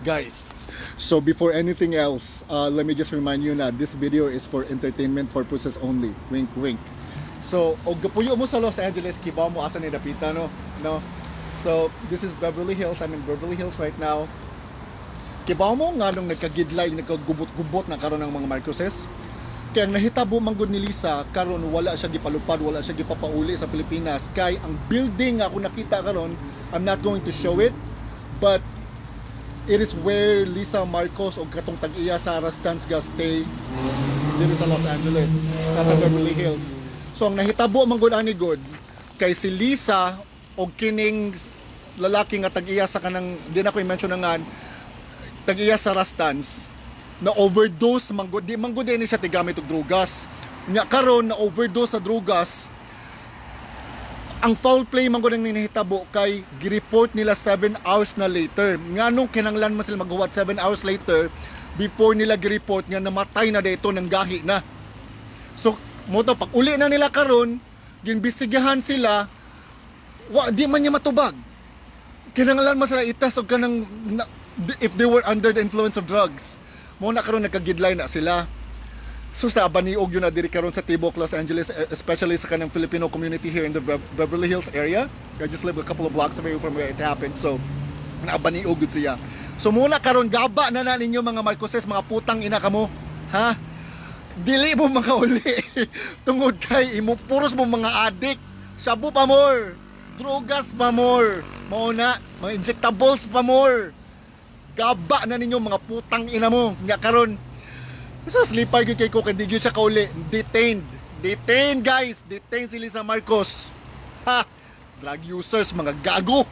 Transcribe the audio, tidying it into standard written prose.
guys. So before anything else, let me just remind you na this video is for entertainment purposes only. Wink wink. So og gapuyo mo sa Los Angeles, kibaw mo asa ni dapita no. So this is Beverly Hills. I'm in Beverly Hills right now. Kibaw mo nga nung nagkagidlay, nagkagubot-gubot na karon ng mga Marcoses. Kaya ang nahitabo man gud ni Lisa karon wala siya gipalupad, wala siya gipapauli sa Pilipinas. Kay ang building nga ako nakita karon, I'm not going to show it, but it is where Lisa Marcos o katong tag-iya Sarah Stansga stay dito sa Los Angeles, sa Beverly Hills. So ang nahitabo man gud ani god kay si Lisa og kining lalaki nga tag-iya sa kanang di na ko i-mention nga tag-iya sa Rastans na overdose man gud, di man gud ni siya tigamit og drugas. Nya karon na overdose sa drugas. Ang foul play man gud ang nahitabo kay gi-report nila 7 hours na later. Nganong kinanglan man sila maghuwat 7 hours later before nila gi-report nga namatay na dito ng gahi na. So mo to pag uli na nila karon, ginbisigahan sila, di man niya matubag. Kinanglan man sila itas og kanang if they were under the influence of drugs. Mo na karon nagkagidlay na sila. So sa baniog yun na diri karon sa Tibok, Los Angeles, especially sa kanang Filipino community here in the Beverly Hills area. I just live a couple of blocks away from where it happened. So naabaniog gud siya. So muna karon gaba na ninyo mga Marcoses, mga putang ina kamo. Ha? Dili mo makauli. Tungod kay imo puros mo mga adik. Shabu pa more. Drugas pa more. Mao na, mga injectables pa more. Gaba na ninyo mga putang ina mo. Nya karon. So sleeper gyud kay ko kay di gyud siya kauli. Detained. Detained guys. Detained si Lisa Marcos. Ha. Drug users, mga gago.